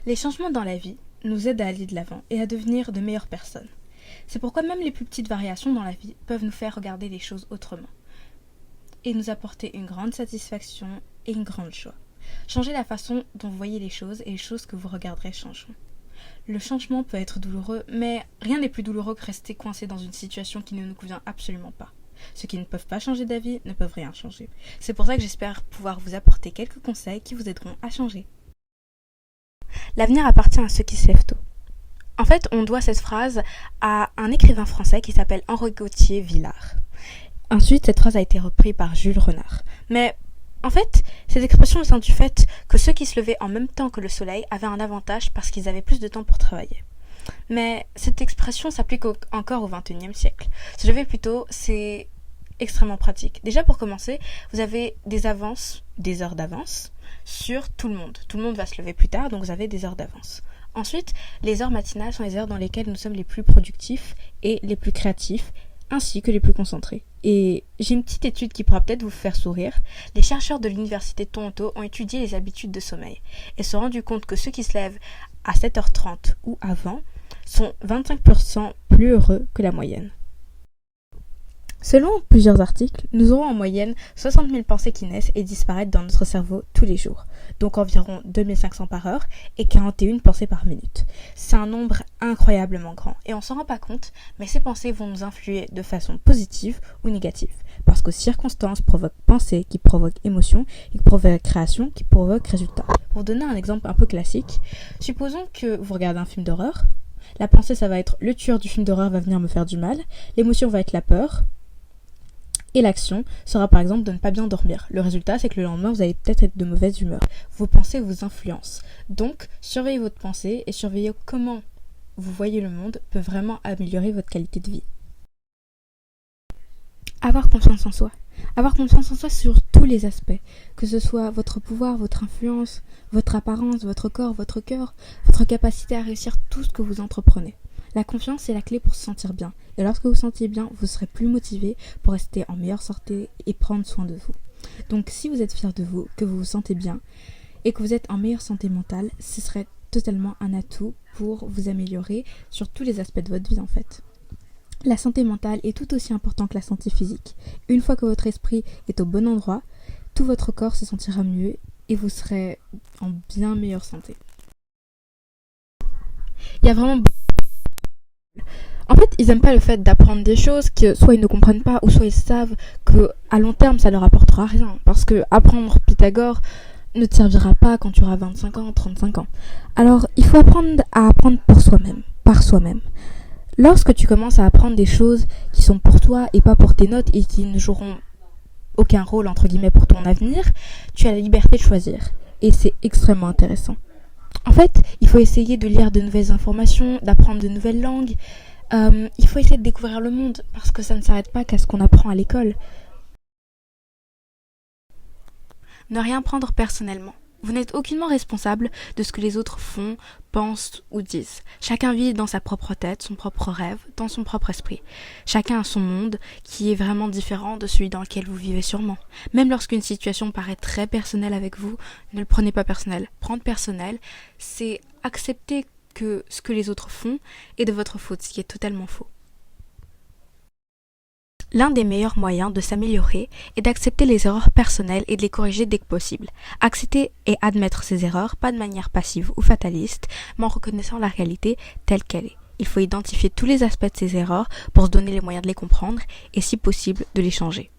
Les changements dans la vie nous aident à aller de l'avant et à devenir de meilleures personnes. C'est pourquoi même les plus petites variations dans la vie peuvent nous faire regarder les choses autrement et nous apporter une grande satisfaction et une grande joie. Changez la façon dont vous voyez les choses et les choses que vous regarderez changeront. Le changement peut être douloureux, mais rien n'est plus douloureux que rester coincé dans une situation qui ne nous convient absolument pas. Ceux qui ne peuvent pas changer d'avis ne peuvent rien changer. C'est pour ça que j'espère pouvoir vous apporter quelques conseils qui vous aideront à changer. L'avenir appartient à ceux qui se lèvent tôt. En fait, on doit cette phrase à un écrivain français qui s'appelle Henri Gauthier-Villars. Ensuite, cette phrase a été reprise par Jules Renard. Mais en fait, cette expression vient du fait que ceux qui se levaient en même temps que le soleil avaient un avantage parce qu'ils avaient plus de temps pour travailler. Mais cette expression s'applique encore au XXIe siècle. Se lever plus tôt, c'est extrêmement pratique. Déjà pour commencer, vous avez des heures d'avance sur tout le monde. Tout le monde va se lever plus tard, donc vous avez des heures d'avance. Ensuite, les heures matinales sont les heures dans lesquelles nous sommes les plus productifs et les plus créatifs, ainsi que les plus concentrés. Et j'ai une petite étude qui pourra peut-être vous faire sourire. Les chercheurs de l'université de Toronto ont étudié les habitudes de sommeil et se sont rendus compte que ceux qui se lèvent à 7h30 ou avant sont 25% plus heureux que la moyenne. Selon plusieurs articles, nous aurons en moyenne 60 000 pensées qui naissent et disparaissent dans notre cerveau tous les jours, donc environ 2500 par heure et 41 pensées par minute. C'est un nombre incroyablement grand et on s'en rend pas compte, mais ces pensées vont nous influer de façon positive ou négative, parce que circonstances provoquent pensées qui provoquent émotions, qui provoquent création, qui provoquent résultats. Pour donner un exemple un peu classique, supposons que vous regardez un film d'horreur. La pensée, ça va être le tueur du film d'horreur va venir me faire du mal, l'émotion va être la peur, et l'action sera par exemple de ne pas bien dormir. Le résultat, c'est que le lendemain, vous allez peut-être être de mauvaise humeur. Vos pensées vous influencent. Donc, surveillez votre pensée et surveillez comment vous voyez le monde peut vraiment améliorer votre qualité de vie. Avoir confiance en soi. Avoir confiance en soi sur tous les aspects. Que ce soit votre pouvoir, votre influence, votre apparence, votre corps, votre cœur, votre capacité à réussir tout ce que vous entreprenez. La confiance est la clé pour se sentir bien. Et lorsque vous vous sentez bien, vous serez plus motivé pour rester en meilleure santé et prendre soin de vous. Donc si vous êtes fier de vous, que vous vous sentez bien et que vous êtes en meilleure santé mentale, ce serait totalement un atout pour vous améliorer sur tous les aspects de votre vie en fait. La santé mentale est tout aussi importante que la santé physique. Une fois que votre esprit est au bon endroit, tout votre corps se sentira mieux et vous serez en bien meilleure santé. Il y a vraiment En fait, ils aiment pas le fait d'apprendre des choses que soit ils ne comprennent pas ou soit ils savent que à long terme ça leur apportera rien. Parce que apprendre Pythagore ne te servira pas quand tu auras 25 ans, 35 ans. Alors, il faut apprendre à apprendre pour soi-même, par soi-même. Lorsque tu commences à apprendre des choses qui sont pour toi et pas pour tes notes et qui ne joueront aucun rôle entre guillemets pour ton avenir, tu as la liberté de choisir. Et c'est extrêmement intéressant. En fait, il faut essayer de lire de nouvelles informations, d'apprendre de nouvelles langues. Il faut essayer de découvrir le monde parce que ça ne s'arrête pas qu'à ce qu'on apprend à l'école. Ne rien prendre personnellement. Vous n'êtes aucunement responsable de ce que les autres font, pensent ou disent. Chacun vit dans sa propre tête, son propre rêve, dans son propre esprit. Chacun a son monde qui est vraiment différent de celui dans lequel vous vivez sûrement. Même lorsqu'une situation paraît très personnelle avec vous, ne le prenez pas personnel. Prendre personnel, c'est accepter que ce que les autres font est de votre faute, ce qui est totalement faux. L'un des meilleurs moyens de s'améliorer est d'accepter les erreurs personnelles et de les corriger dès que possible. Accepter et admettre ses erreurs, pas de manière passive ou fataliste, mais en reconnaissant la réalité telle qu'elle est. Il faut identifier tous les aspects de ces erreurs pour se donner les moyens de les comprendre et si possible de les changer.